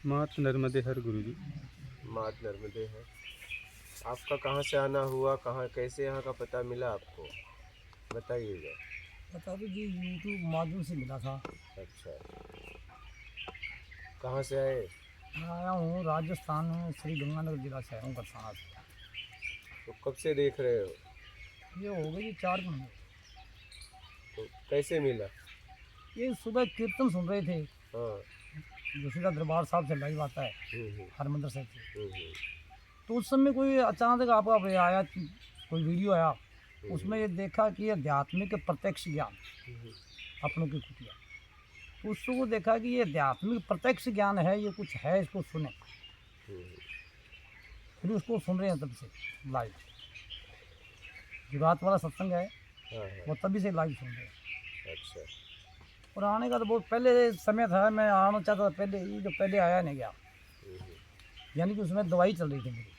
मात नर्मदे हर गुरुजी। मात नर्मदे है। आपका कहाँ से आना हुआ, कहाँ कैसे यहाँ का पता मिला आपको, बताइएगा। पता तो जी यूट्यूब माध्यम से मिला था। अच्छा, कहाँ से आए? मैं आया हूँ राजस्थान में, श्री गंगानगर जिला से आया हूँ बरसाना से। तो कब से देख रहे हो? ये हो गई 4 महीने। तो कैसे मिला? ये सुबह कीर्तन सुन रहे थे, हाँ। जो सीधा दरबार साहब से लाइव आता है, हम्म, हरमंदिर साहब से। हम्म, तो उस समय कोई अचानक आपका आया, कोई वीडियो आया, उसमें ये देखा कि ये आध्यात्मिक प्रत्यक्ष ज्ञान अपनों की कुटिया। तो उसको देखा कि ये आध्यात्मिक प्रत्यक्ष ज्ञान है, ये कुछ है, इसको सुने। फिर उसको सुन रहे हैं तब से लाइव, जो रात वाला सत्संग है हाँ, वो तभी से लाइव सुन रहे हैं। अच्छा। और आने का तो बहुत पहले समय था, मैं आना चाहता था पहले ही, जो पहले आया नहीं गया। यानी कि उसमें दवाई चल रही थी मेरी,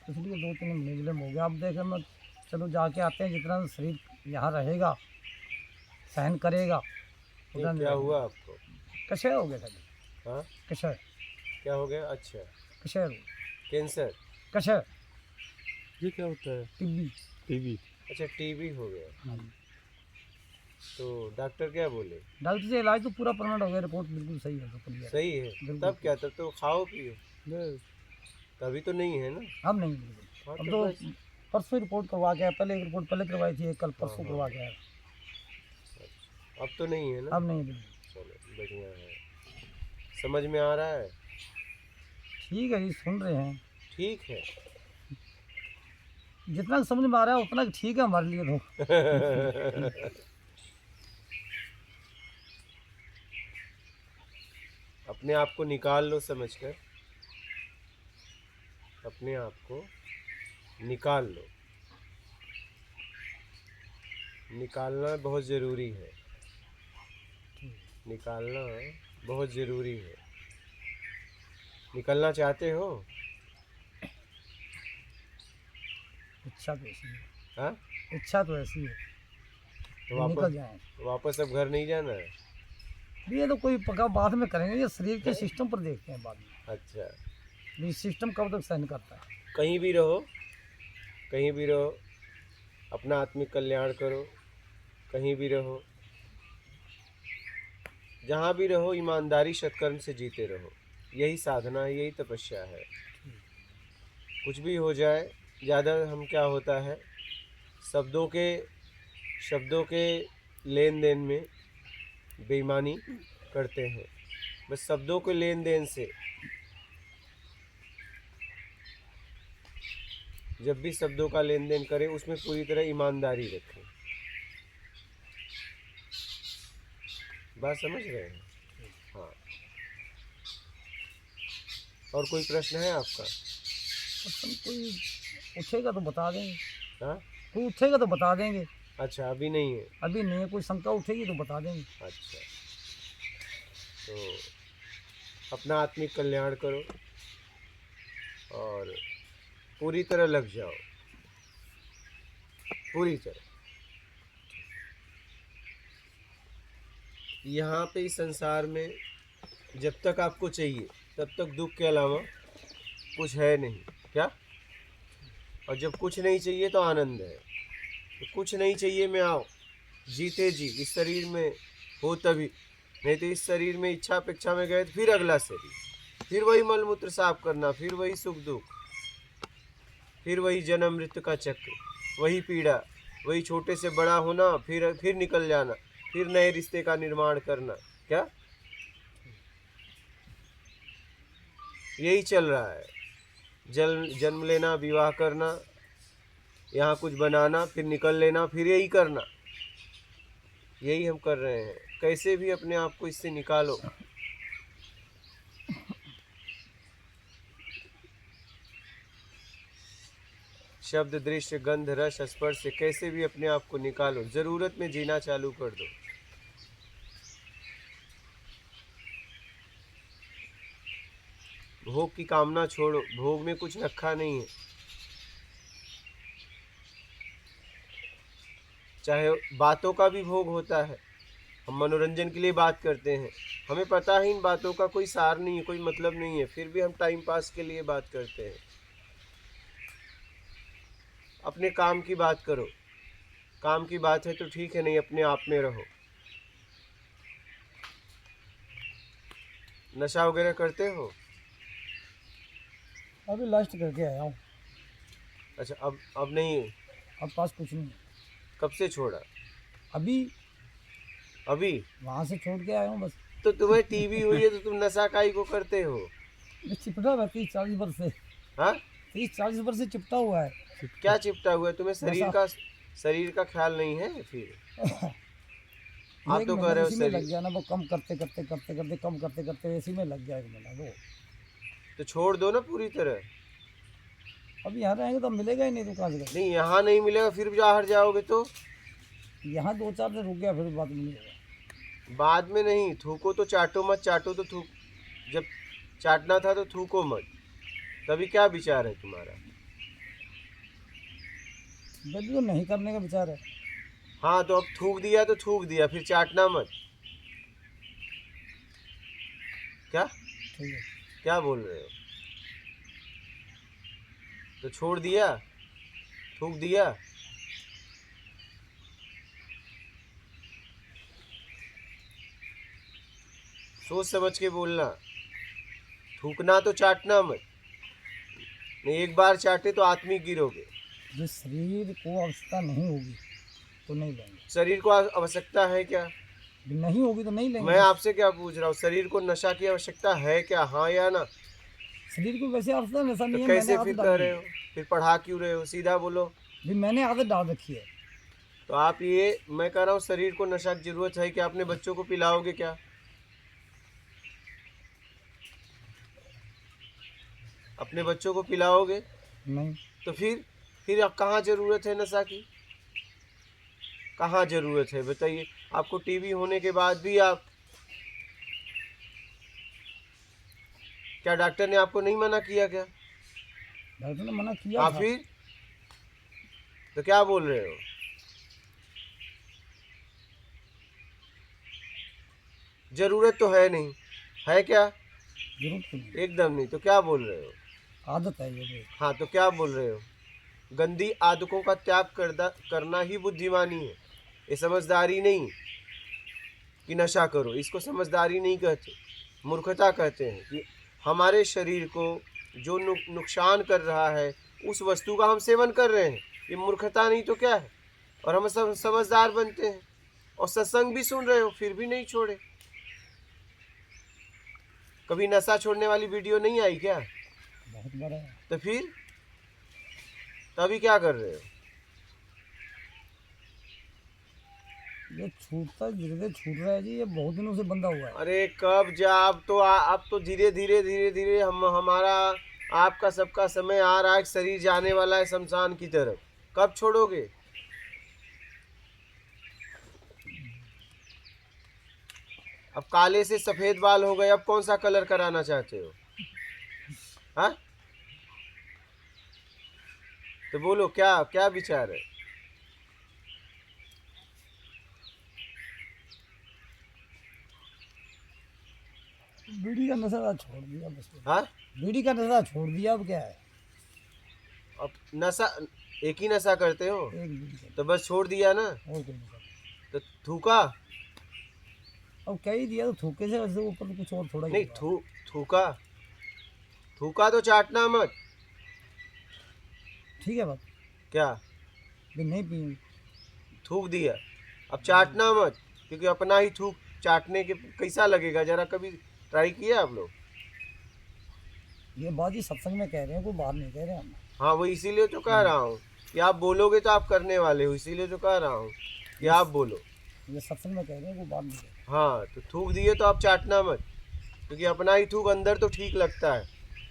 इसलिए 2-3 महीने विलम्ब हो गया। अब देखें, मैं चलो जाके आते हैं, जितना शरीर यहाँ रहेगा, सहन करेगा उतना। क्या हुआ आपको? कशय हो गया था। हाँ, कशय। क्या हो गया? अच्छा, कशय हो, कैंसर। कशय, ये क्या होता है? टीबी। टीबी। अच्छा, टीबी हो गया। तो डॉक्टर क्या बोले? डॉक्टर से इलाज तो पूरा परमानेंट हो गया, रिपोर्ट बिल्कुल सही है, तो क्लियर। सही है। बिल्कुल। तब क्या, तब तो खाओ पियो, बस। तभी तो नहीं है ना। अब नहीं, बिल्कुल। हाँ, अब तो तो बस। परसों रिपोर्ट करवा के आया, पहले एक रिपोर्ट पहले करवाई थी, कल परसों हाँ। करवा के आया। अब तो नहीं है ना। अब नहीं, बिल्कुल। चलो, बढ़िया है। समझ में आ रहा है? ठीक है जी, सुन रहे हैं। ठीक है। जितना समझ में आ रहा है उतना ठीक है हमारे लिए तो। अपने आप को निकाल लो समझकर, अपने आप को निकाल लो। निकालना बहुत ज़रूरी है, निकालना बहुत ज़रूरी है। निकलना चाहते हो? इच्छा तो ऐसी है। हाँ, इच्छा तो ऐसी है, तो निकल जाए। वापस अब घर नहीं जाना है? ये तो कोई पक्का बाद में करेंगे, ये शरीर के सिस्टम पर देखते हैं बाद में। अच्छा, ये सिस्टम कब तक सहन करता है। कहीं भी रहो, कहीं भी रहो, अपना आत्मिक कल्याण करो। कहीं भी रहो, जहाँ भी रहो, ईमानदारी सत्कर्म से जीते रहो। यही साधना है, यही तपस्या है। कुछ भी हो जाए, ज़्यादा हम क्या होता है, शब्दों के लेन देन में बेईमानी करते हैं। बस शब्दों के लेन देन से, जब भी शब्दों का लेन देन करें उसमें पूरी तरह ईमानदारी रखें। बात समझ रहे हैं? हाँ। और कोई प्रश्न है आपका? कोई उठेगा तो बता देंगे। हाँ, कोई उठेगा तो बता देंगे। अच्छा, अभी नहीं है। अभी नहीं है, कोई शंका उठेगी तो बता देंगे। अच्छा, तो अपना आत्मिक कल्याण करो और पूरी तरह लग जाओ, पूरी तरह। यहाँ पे इस संसार में जब तक आपको चाहिए तब तक दुख के अलावा कुछ है नहीं, क्या? और जब कुछ नहीं चाहिए तो आनंद है। तो कुछ नहीं चाहिए में आओ, जीते जी इस शरीर में हो तभी, नहीं तो इस शरीर में इच्छा अपेक्षा में गए तो फिर अगला शरीर, फिर वही मलमूत्र साफ करना, फिर वही सुख दुख, फिर वही जन्म मृत्यु का चक्र, वही पीड़ा, वही छोटे से बड़ा होना, फिर निकल जाना, फिर नए रिश्ते का निर्माण करना, क्या? यही चल रहा है। जन्म लेना, विवाह करना, यहाँ कुछ बनाना, फिर निकल लेना, फिर यही करना। यही हम कर रहे हैं। कैसे भी अपने आप को इससे निकालो। शब्द, दृश्य, गंध, रस, स्पर्श से कैसे भी अपने आप को निकालो। ज़रूरत में जीना चालू कर दो। भोग की कामना छोड़ो, भोग में कुछ रखा नहीं है। चाहे बातों का भी भोग होता है, हम मनोरंजन के लिए बात करते हैं, हमें पता है इन बातों का कोई सार नहीं है, कोई मतलब नहीं है, फिर भी हम टाइम पास के लिए बात करते हैं। अपने काम की बात करो, काम की बात है तो ठीक है, नहीं अपने आप में रहो। नशा वगैरह करते हो? अभी लास्ट करके आया हूँ। अच्छा, अब नहीं? अब पास कुछ नहीं है। कब से छोड़ा? अभी वहाँ से छोड़ के आया हूँ बस। तो तुम्हें टीवी हुई है तो तुम नशा काई को करते हो? ये चिपटा हुआ 30-40 वर्ष से। हाँ, 30-40 वर्ष से चिपटा हुआ है। क्या चिपटा हुआ है? तुम्हें नशा। शरीर का ख्याल नहीं है फिर? आप एक तो कह महीना रहे हो इसी में लग शरीर। गया ना, वो कम करते कम करते इसी में लग गया 1 महीना वो। तो छोड़ दो ना पूरी तरह। अब यहाँ रहेंगे तो मिलेगा ही नहीं, तो कहाँ से करेंगे? नहीं, यहाँ नहीं मिलेगा, फिर बाहर जाओगे तो? यहाँ 2-4 दिन रुक गया, फिर बाद में मिलेगा। बाद में नहीं, थूको तो चाटो मत, चाटो तो थूक। जब चाटना था तो थूको मत। तभी क्या विचार है तुम्हारा? जब तो नहीं करने का विचार है। हाँ, तो अब थूक दिया तो थूक दिया, फिर चाटना मत। क्या ठीक है। क्या बोल रहे हो? तो छोड़ दिया, थूक दिया। सोच समझ के बोलना, थूकना तो चाटना मत। नहीं, एक बार चाटे तो आत्मिक गिरोगे। जिस शरीर को आवश्यकता नहीं होगी तो नहीं लेंगे। शरीर को आवश्यकता है क्या? नहीं होगी तो नहीं लेंगे। मैं आपसे क्या पूछ रहा हूँ, शरीर को नशा की आवश्यकता है क्या? हाँ या ना? शरीर को वैसे आवश्यकता नशा तो नहीं है। कैसे मैंने फिर आदत कह डाल रहे दी हो? फिर पढ़ा क्यों रहे हो? सीधा बोलो। भी, मैंने आदत डाल रखी है। तो आप ये, मैं कह रहा हूँ शरीर को नशा की जरूरत है कि अपने बच्चों को पिलाओगे क्या? अपने बच्चों को पिलाओगे? नहीं। तो फिर अब कहाँ जरूरत है नशा की? कहाँ जरूरत है बताइए? आपको टीवी होने के बाद भी आप, क्या डॉक्टर ने आपको नहीं मना किया क्या? डॉक्टर ने मना किया आप था। फिर तो क्या बोल रहे हो? जरूरत तो है नहीं, है क्या? जरूरत तो नहीं, एकदम नहीं, तो क्या बोल रहे हो? आदत है ये। हाँ, तो क्या बोल रहे हो? गंदी आदतों का त्याग करना ही बुद्धिमानी है, ये समझदारी नहीं कि नशा करो। इसको समझदारी नहीं कहते, मूर्खता कहते हैं। कि हमारे शरीर को जो नुकसान कर रहा है उस वस्तु का हम सेवन कर रहे हैं, ये मूर्खता नहीं तो क्या है? और हम सब समझदार बनते हैं और सत्संग भी सुन रहे हो फिर भी नहीं छोड़े। कभी नशा छोड़ने वाली वीडियो नहीं आई क्या? बहुत बड़ा है। तो फिर तभी क्या कर रहे हो? ये छूटता धीरे धीरे छूट रहा है जी, ये बहुत दिनों से बंधा हुआ है। अरे कब जा, अब तो धीरे धीरे हमारा आपका सबका समय आ रहा है, शरीर जाने वाला है शमशान की तरफ। कब छोड़ोगे? अब काले से सफेद बाल हो गए, अब कौन सा कलर कराना चाहते हो? हाँ, तो बोलो क्या क्या विचार है? बीड़ी का नशा छोड़ दिया बस। हाँ, बीड़ी का नशा छोड़ दिया, अब क्या है? अब नशा एक ही नशा करते हो एक बीड़ी का, तो बस छोड़ दिया ना? और कोई नशा। तो थूका? अब कह ही दिया तो थूके से वैसे ऊपर तो कुछ और थोड़ा ही नहीं, होगा। थूका तो चाटना मत। ठीक है बात, क्या? भी नहीं पिएंगे। थूक दिया, अब चाटना मत, क्योंकि अपना ही थूक चाटने के कैसा लगेगा? जरा कभी ट्राई किया आप लोग? ये बात ही सत्संग में कह रहे हैं, कोई बाहर नहीं कह रहे हैं हम। हाँ, वो इसीलिए तो कह रहा हूँ कि आप बोलोगे तो आप करने वाले हो, इसीलिए तो कह रहा हूँ कि आप बोलो। ये सत्संग में कह रहे हैं, कोई बाहर नहीं कह रहे। हाँ, तो थूक दिए तो आप चाटना मत, क्योंकि अपना ही थूक अंदर तो ठीक लगता है,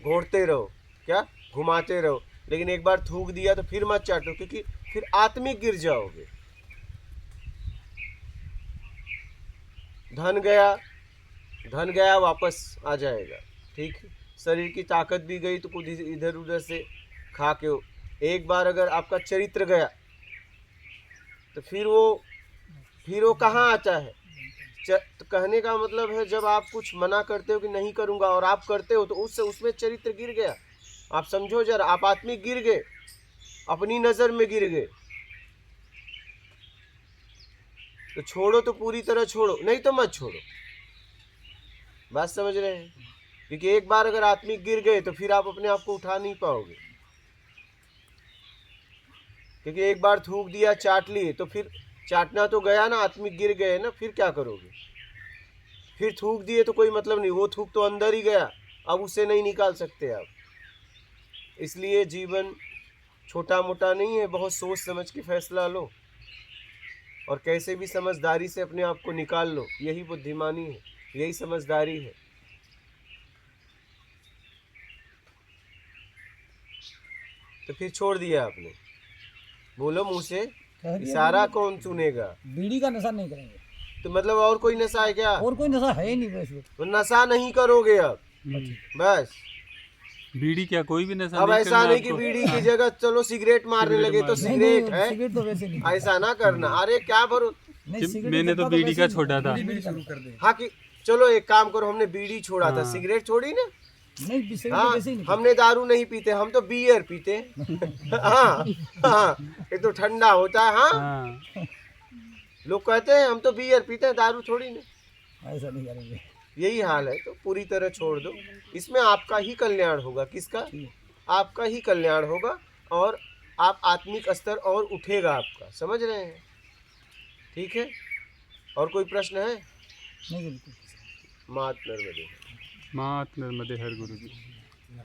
घोटते रहो, क्या घुमाते रहो, लेकिन एक बार थूक दिया तो फिर मत चाटो, क्योंकि फिर आत्मिक गिर जाओगे। धन गया वापस आ जाएगा, ठीक है? शरीर की ताकत भी गई तो कुछ इधर उधर से खा के हो। एक बार अगर आपका चरित्र गया तो फिर वो कहाँ आता है? तो कहने का मतलब है जब आप कुछ मना करते हो कि नहीं करूँगा और आप करते हो तो उसमें चरित्र गिर गया। आप समझो जरा, आप आत्मिक गिर गए, अपनी नज़र में गिर गए। तो छोड़ो तो पूरी तरह छोड़ो, नहीं तो मत छोड़ो। बात समझ रहे हैं? क्योंकि एक बार अगर आत्मिक गिर गए तो फिर आप अपने आप को उठा नहीं पाओगे। क्योंकि एक बार थूक दिया, चाट लिए, तो फिर चाटना तो गया ना, आत्मिक गिर गए ना, फिर क्या करोगे? फिर थूक दिए तो कोई मतलब नहीं, वो थूक तो अंदर ही गया, अब उसे नहीं निकाल सकते आप। इसलिए जीवन छोटा मोटा नहीं है, बहुत सोच समझ के फैसला लो और कैसे भी समझदारी से अपने आप को निकाल लो। यही बुद्धिमानी है, यही समझदारी है। तो फिर छोड़ दिया आपने, बोलो मुंह से, कह दिया इशारा कौन सुनेगा? बीड़ी का नशा नहीं करेंगे। तो मतलब और कोई नशा है क्या? और कोई नशा है ही नहीं वैसे। तो नशा नहीं करोगे अब, बस। बीड़ी क्या कोई भी नशा अब नहीं ऐसा करना नहीं कि आपको? बीड़ी की जगह चलो सिगरेट मारने लगे तो नहीं, सिगरेट है, सिगरेट तो वैसे नहीं। ऐसा ना करना। अरे क्या भरो, नहीं, सिगरेट मैंने करता तो बीड़ी वैसे का नहीं। छोड़ा था। बीड़ी शुरू कर दे। हाँ कि चलो एक काम करो, हमने बीड़ी छोड़ा था, हाँ। सिगरेट छोड़ी ना। नहीं, सिगरेट हाँ, वैसे ही नहीं। हमने दारू नहीं पीते, हम तो बियर पीते। हाँ हाँ, ये तो ठंडा होता है। हाँ, हाँ, लोग कहते हैं हम तो बियर पीते हैं, दारू थोड़ी ना। ऐसा नहीं करेंगे। यही हाल है, तो पूरी तरह छोड़ दो। इसमें आपका ही कल्याण होगा। किसका? आपका ही कल्याण होगा और आप आत्मिक स्तर और उठेगा आपका। समझ रहे हैं? ठीक है, और कोई प्रश्न है? नहीं, बिल्कुल। मात नर्मदे। मात नर्मदे हर गुरु जी।